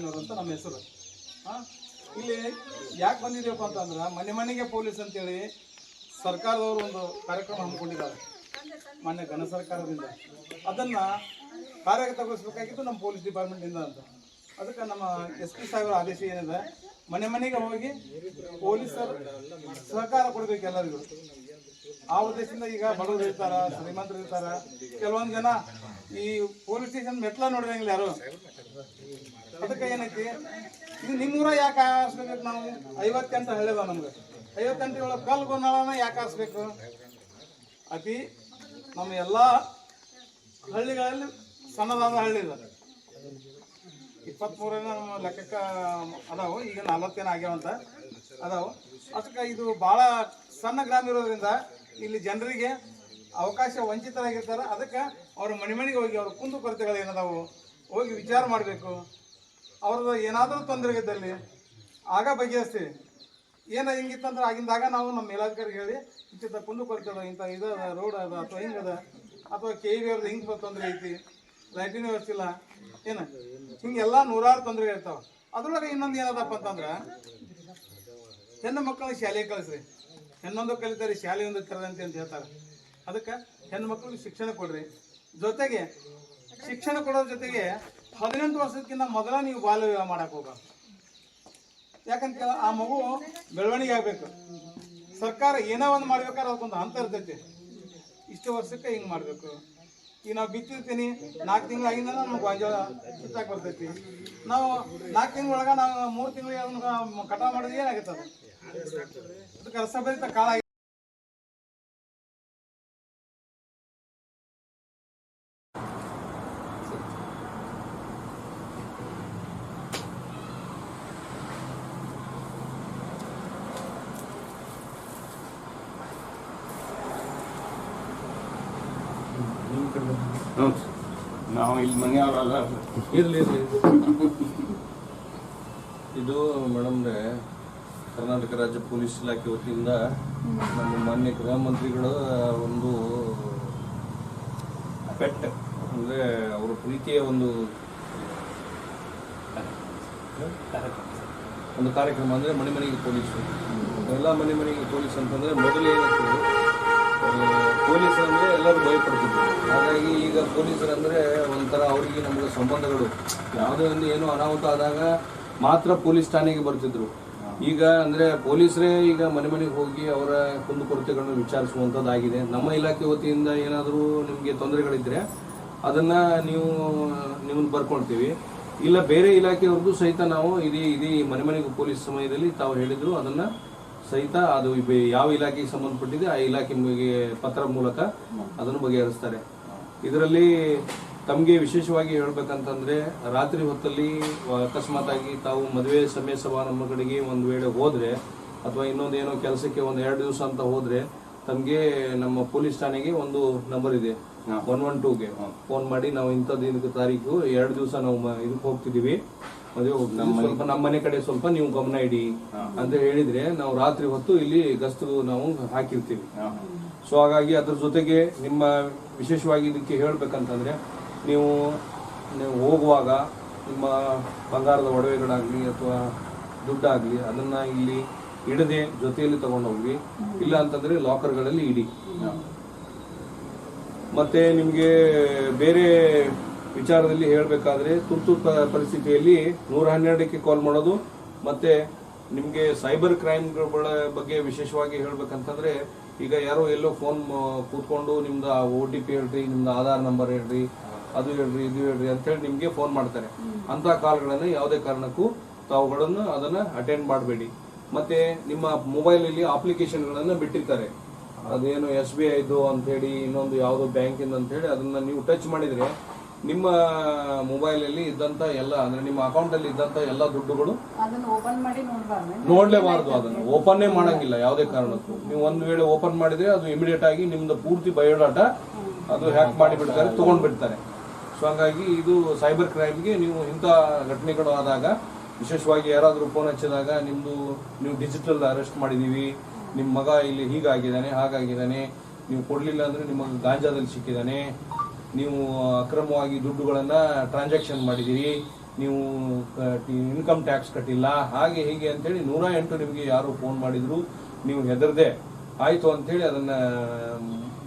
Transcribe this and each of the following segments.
ನಾಗೇನವ್ರು ಅಂತ ನಮ್ಮ ಹೆಸರು. ಇಲ್ಲಿ ಯಾಕೆ ಬಂದಿದ್ದೀವಪ್ಪ ಅಂತಂದ್ರೆ ಮನೆ ಮನೆಗೆ ಪೊಲೀಸ್ ಅಂತೇಳಿ ಸರ್ಕಾರದವರು ಒಂದು ಕಾರ್ಯಕ್ರಮ ಹಮ್ಮಿಕೊಂಡಿದ್ದಾರೆ ಮಾನ್ಯ ಘನ ಸರ್ಕಾರದಿಂದ. ಅದನ್ನು ಕಾರ್ಯಗತಗೊಳಿಸಬೇಕಾಗಿತ್ತು ನಮ್ಮ ಪೊಲೀಸ್ ಡಿಪಾರ್ಟ್ಮೆಂಟಿಂದ ಅಂತ. ಅದಕ್ಕೆ ನಮ್ಮ SP ಸಾಹೇಬರ ಆದೇಶ ಏನಿದೆ, ಮನೆ ಮನೆಗೆ ಹೋಗಿ ಪೊಲೀಸರು ಸಹಕಾರ ಕೊಡಬೇಕು ಎಲ್ಲರಿಗೂ. ಆ ಉದ್ದೇಶದಿಂದ ಈಗ ಬಡವರು ಇರ್ತಾರ, ಶ್ರೀಮಂತರು ಇರ್ತಾರ, ಕೆಲವೊಂದು ಜನ ಈ ಪೊಲೀಸ್ ಸ್ಟೇಷನ್ ಮೆಟ್ಲ ನೋಡಿರಂಗಿಲ್ಲ ಯಾರು. ಅದಕ್ಕೆ ಏನೈತಿ, ಇದು ನಿಮ್ಮೂರ ಯಾಕೆ ಆರಿಸ್ಬೇಕು? ನಾವು 58 ಹಳ್ಳಿದ ನಮ್ಗೆ 58 ಒಳಗೆ ಕಲ್ಗೊಂಡಳನ ಯಾಕೆ ಆರಿಸ್ಬೇಕು? ಅತಿ ನಮ್ಮ ಎಲ್ಲ ಹಳ್ಳಿಗಳಲ್ಲಿ ಸಣ್ಣದಾದ ಹಳ್ಳಿ ಇದೆ. 23 ನಮ್ಮ ಲೆಕ್ಕಕ್ಕೆ ಅದಾವು, ಈಗ 40 ಆಗ್ಯಾವಂತ ಅದಾವು. ಅದಕ್ಕೆ ಇದು ಭಾಳ ಸಣ್ಣ ಗ್ರಾಮ ಇರೋದ್ರಿಂದ ಇಲ್ಲಿ ಜನರಿಗೆ ಅವಕಾಶ ವಂಚಿತರಾಗಿರ್ತಾರೆ. ಅದಕ್ಕೆ ಅವ್ರ ಮನೆ ಮನೆಗೆ ಹೋಗಿ ಅವ್ರ ಕುಂದು ಕೊರತೆಗಳು ಏನದಾವು ಹೋಗಿ ವಿಚಾರ ಮಾಡಬೇಕು. ಅವ್ರದ್ದು ಏನಾದರೂ ತೊಂದರೆ ಇದ್ದಲ್ಲಿ ಆಗ ಬಗೆಹರಿಸ್ತೀವಿ. ಏನೋ ಹಿಂಗಿತ್ತಂದ್ರೆ ಆಗಿಂದಾಗ ನಾವು ನಮ್ಮ ಮೇಲಾಧಿಕಾರಿಗೆ ಹೇಳಿ ಇಂಥ ಕುಂದು ಕೊರತೆ ಇಂಥ ಇದದ ರೋಡ್ ಅದ ಅಥವಾ ಹಿಂಗದ ಅಥವಾ KV ಅವ್ರದ್ದು ಹಿಂಗೆ ತೊಂದರೆ ಐತಿ, ಲೈಟಿನ ವ್ಯವಸ್ಥೆ ಇಲ್ಲ, ಏನು ಹಿಂಗೆಲ್ಲ ನೂರಾರು ತೊಂದರೆ ಇರ್ತಾವೆ. ಅದ್ರೊಳಗೆ ಇನ್ನೊಂದು ಏನದಪ್ಪ ಅಂತಂದ್ರೆ, ಹೆಣ್ಣು ಮಕ್ಕಳಿಗೆ ಶಾಲೆಗೆ ಕಳಿಸ್ರಿ, ಹೆಣ್ಣೊಂದು ಕಲಿತಾರೆ ಶಾಲೆ ಒಂದು ತೆರೆದಂತೆ ಅಂತ ಹೇಳ್ತಾರೆ. ಅದಕ್ಕೆ ಹೆಣ್ಣು ಮಕ್ಕಳಿಗೆ ಶಿಕ್ಷಣ ಕೊಡ್ರಿ. ಜೊತೆಗೆ ಶಿಕ್ಷಣ ಕೊಡೋದ್ರ ಜೊತೆಗೆ 18 ವರ್ಷಕ್ಕಿಂತ ಮೊದಲ ನೀವು ಬಾಲ್ಯ ವಿವಾಹ ಮಾಡಕ್ಕೆ ಹೋಗ. ಯಾಕಂತ ಆ ಮಗು ಬೆಳವಣಿಗೆ ಆಗಬೇಕು. ಸರ್ಕಾರ ಏನೋ ಒಂದು ಮಾಡ್ಬೇಕಾದ್ರೆ ಅದಕ್ಕೊಂದು ಹಂತ ಇರ್ತೈತಿ. ಇಷ್ಟು ವರ್ಷಕ್ಕೆ ಹಿಂಗೆ ಮಾಡಬೇಕು. ಈಗ ನಾವು ಬಿತ್ತಿರ್ತೀನಿ 4 ತಿಂಗಳಾಗಿಂದ ನಮ್ಗೆ ಗೊಂಜಾಳ ಕಿತ್ತಾಕ್ ಬರ್ತೈತಿ. ನಾವು 4 ತಿಂಗಳೊಳಗೆ ನಾವು 3 ತಿಂಗಳಿಗೆ ಅದನ್ನ ಕಟಾವು ಮಾಡೋದು ಏನಾಗುತ್ತೆ? ಅದು ಅದಕ್ಕೆ ರಸಭರಿತ ಕಾಳ. ನಾವು ಇಲ್ಲಿ ಮನೆಯವರಲ್ಲ. ಇರಲಿ ಇದು ಮೇಡಮ್ರೆ, ಕರ್ನಾಟಕ ರಾಜ್ಯ ಪೊಲೀಸ್ ಇಲಾಖೆ ವತಿಯಿಂದ ನಮ್ಮ ಮಾನ್ಯ ಗೃಹ ಮಂತ್ರಿಗಳ ಒಂದು ಪೆಟ್ ಅಂದರೆ ಅವರ ಪ್ರೀತಿಯ ಒಂದು ಕಾರ್ಯಕ್ರಮ ಅಂದರೆ ಮನೆ ಮನೆಗೆ ಪೊಲೀಸರು. ಎಲ್ಲ ಮನೆ ಮನೆಗೆ ಪೊಲೀಸ್ ಅಂತಂದರೆ ಮೊದಲೇನಾಗ್ತದೆ, ಪೊಲೀಸರು ಅಂದರೆ ಎಲ್ಲರೂ ಭಯಪಡ್ತಿದ್ರು. ಹಾಗಾಗಿ ಈಗ ಪೊಲೀಸರಂದರೆ ಒಂಥರ ಅವರಿಗೆ ನಮಗೆ ಸಂಬಂಧಗಳು, ಯಾವುದೇ ಒಂದು ಏನೋ ಅನಾಹುತ ಆದಾಗ ಮಾತ್ರ ಪೊಲೀಸ್ ಠಾಣೆಗೆ ಬರ್ತಿದ್ರು. ಈಗ ಅಂದರೆ ಪೊಲೀಸರೇ ಈಗ ಮನೆ ಮನೆಗೆ ಹೋಗಿ ಅವರ ಕುಂದುಕೊರತೆಗಳನ್ನು ವಿಚಾರಿಸುವಂಥದ್ದಾಗಿದೆ. ನಮ್ಮ ಇಲಾಖೆ ವತಿಯಿಂದ ಏನಾದರೂ ನಿಮಗೆ ತೊಂದರೆಗಳಿದ್ದರೆ ಅದನ್ನು ನೀವು ಬರ್ಕೊಳ್ತೀವಿ. ಇಲ್ಲ ಬೇರೆ ಇಲಾಖೆಯವ್ರದ್ದು ಸಹಿತ ನಾವು ಇದೀ ಮನೆ ಮನೆಗೆ ಪೊಲೀಸ್ ಸಮಯದಲ್ಲಿ ತಾವು ಹೇಳಿದ್ರು ಅದನ್ನು ಸಹಿತ ಅದು ಯಾವ ಇಲಾಖೆಗೆ ಸಂಬಂಧಪಟ್ಟಿದೆ ಆ ಇಲಾಖೆಗೆ ಪತ್ರ ಮೂಲಕ ಅದನ್ನು ಬಗೆಹರಿಸ್ತಾರೆ. ಇದರಲ್ಲಿ ತಮಗೆ ವಿಶೇಷವಾಗಿ ಹೇಳ್ಬೇಕಂತಂದ್ರೆ, ರಾತ್ರಿ ಹೊತ್ತಲ್ಲಿ ಅಕಸ್ಮಾತ್ ಆಗಿ ತಾವು ಮದುವೆ ಸಮಯ ಸಮಾರಂಭಗಳಿಗೆ ಒಂದು ವೇಳೆ ಹೋದ್ರೆ ಅಥವಾ ಇನ್ನೊಂದೇನೋ ಕೆಲಸಕ್ಕೆ 1-2 ದಿವಸ ಅಂತ ಹೋದ್ರೆ ತಮಗೆ ನಮ್ಮ ಪೊಲೀಸ್ ಠಾಣೆಗೆ ಒಂದು ನಂಬರ್ ಇದೆ 112ಗೆ ಫೋನ್ ಮಾಡಿ, ನಾವು ಇಂಥದ್ದು ತಾರೀಕು 2 ದಿವಸ ನಾವು ಇದಕ್ಕೆ ಹೋಗ್ತಿದೀವಿ, ಮದುವೆ ಸ್ವಲ್ಪ ನಮ್ಮ ಮನೆ ಕಡೆ ಸ್ವಲ್ಪ ನೀವು ಗಮನ ಇಡಿ ಅಂತ ಹೇಳಿದ್ರೆ ನಾವು ರಾತ್ರಿ ಹೊತ್ತು ಇಲ್ಲಿ ಗಸ್ತು ನಾವು ಹಾಕಿರ್ತೀವಿ. ಸೊ ಹಾಗಾಗಿ ಅದ್ರ ಜೊತೆಗೆ ನಿಮ್ಮ ವಿಶೇಷವಾಗಿ ಇದಕ್ಕೆ ಹೇಳ್ಬೇಕಂತಂದ್ರೆ, ನೀವು ಹೋಗುವಾಗ ನಿಮ್ಮ ಬಂಗಾರದ ಒಡವೆಗಳಾಗಲಿ ಅಥವಾ ದುಡ್ಡಾಗಲಿ ಅದನ್ನ ಇಲ್ಲಿ ಇಡದೆ ಜೊತೆಯಲ್ಲಿ ತಗೊಂಡೋಗಿ, ಇಲ್ಲ ಅಂತಂದ್ರೆ ಲಾಕರ್ಗಳಲ್ಲಿ ಇಡಿ. ಮತ್ತೆ ನಿಮಗೆ ಬೇರೆ ವಿಚಾರದಲ್ಲಿ ಹೇಳಬೇಕಾದ್ರೆ ತುರ್ತು ಪರಿಸ್ಥಿತಿಯಲ್ಲಿ 112ಕ್ಕೆ ಕಾಲ್ ಮಾಡೋದು. ಮತ್ತೆ ನಿಮಗೆ ಸೈಬರ್ ಕ್ರೈಮ್ಗಳ ಬಗ್ಗೆ ವಿಶೇಷವಾಗಿ ಹೇಳ್ಬೇಕಂತಂದ್ರೆ, ಈಗ ಯಾರೋ ಎಲ್ಲೋ ಫೋನ್ ಕೂತ್ಕೊಂಡು ನಿಮ್ದು OTP ಹೇಳ್ರಿ, ನಿಮ್ದು ಆಧಾರ್ ನಂಬರ್ ಹೇಳ್ರಿ, ಅದು ಹೇಳ್ರಿ, ಇದು ಹೇಳ್ರಿ ಅಂತ ಹೇಳಿ ನಿಮ್ಗೆ ಫೋನ್ ಮಾಡ್ತಾರೆ. ಅಂತ ಕಾಲ್ಗಳನ್ನು ಯಾವುದೇ ಕಾರಣಕ್ಕೂ ತಾವುಗಳನ್ನು ಅದನ್ನ ಅಟೆಂಡ್ ಮಾಡಬೇಡಿ. ಮತ್ತೆ ನಿಮ್ಮ ಮೊಬೈಲ್ ಅಲ್ಲಿ ಅಪ್ಲಿಕೇಶನ್ಗಳನ್ನ ಬಿಟ್ಟಿರ್ತಾರೆ, ಅದೇನು SBI ಅಂತ ಹೇಳಿ, ಇನ್ನೊಂದು ಯಾವುದೋ ಬ್ಯಾಂಕಿಂದ ಅಂತ ಹೇಳಿ, ಅದನ್ನ ನೀವು ಟಚ್ ಮಾಡಿದ್ರೆ ನಿಮ್ಮ ಮೊಬೈಲ್ ಅಲ್ಲಿ ಇದ್ದಂತ ಎಲ್ಲ ಅಂದ್ರೆ ನಿಮ್ಮ ಅಕೌಂಟ್ ಅಲ್ಲಿ ಇದ್ದಂತ ಎಲ್ಲ ದುಡ್ಡುಗಳು ನೋಡ್ಲೇಬಾರ್ದು. ಅದನ್ನು ಓಪನ್ನೇ ಮಾಡಂಗಿಲ್ಲ ಯಾವುದೇ ಕಾರಣಕ್ಕೂ. ನೀವು ಒಂದು ವೇಳೆ ಓಪನ್ ಮಾಡಿದ್ರೆ ಅದು ಇಮಿಡಿಯೇಟ್ ಆಗಿ ನಿಮ್ದು ಪೂರ್ತಿ ಬಯೋಡಾಟ ಅದು ಹ್ಯಾಕ್ ಮಾಡಿ ಬಿಡ್ತಾರೆ, ತಗೊಂಡ್ಬಿಡ್ತಾರೆ. ಸೊ ಹಾಗಾಗಿ ಇದು ಸೈಬರ್ ಕ್ರೈಮ್ಗೆ ನೀವು ಇಂಥ ಘಟನೆಗಳು ಆದಾಗ, ವಿಶೇಷವಾಗಿ ಯಾರಾದರೂ ಫೋನ್ ಹಚ್ಚಿದಾಗ ನೀವು ಡಿಜಿಟಲ್ ಅರೆಸ್ಟ್ ಮಾಡಿದೀವಿ, ನಿಮ್ಮ ಮಗ ಇಲ್ಲಿ ಹೀಗಾಗಿದ್ದಾನೆ ಹಾಗಾಗಿದ್ದಾನೆ, ನೀವು ಕೊಡ್ಲಿಲ್ಲ ಅಂದ್ರೆ ನಿಮಗೆ ಗಾಂಜಾದಲ್ಲಿ ಸಿಕ್ಕಿದ್ದಾನೆ, ನೀವು ಅಕ್ರಮವಾಗಿ ದುಡ್ಡುಗಳನ್ನ ಟ್ರಾನ್ಸಾಕ್ಷನ್ ಮಾಡಿದಿರಿ, ನೀವು ಇನ್ಕಮ್ ಟ್ಯಾಕ್ಸ್ ಕಟ್ಟಿಲ್ಲ, ಹಾಗೆ ಹೀಗೆ ಅಂತೇಳಿ 108 ನಿಮಗೆ ಯಾರು ಫೋನ್ ಮಾಡಿದ್ರು ನೀವು ಹೆದರದೆ ಆಯಿತು ಅಂಥೇಳಿ ಅದನ್ನು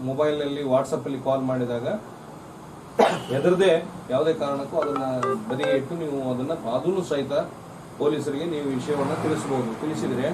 ಮೊಬೈಲ್ನಲ್ಲಿ ವಾಟ್ಸಪ್ಪಲ್ಲಿ ಕಾಲ್ ಮಾಡಿದಾಗ ಹೆದರದೆ ಯಾವುದೇ ಕಾರಣಕ್ಕೂ ಅದನ್ನು ಬದಿಗೆ ಇಟ್ಟು ನೀವು ಅದನ್ನು ಸಹಿತ ಪೊಲೀಸರಿಗೆ ನೀವು ವಿಷಯವನ್ನು ತಿಳಿಸ್ಬೋದು. ತಿಳಿಸಿದರೆ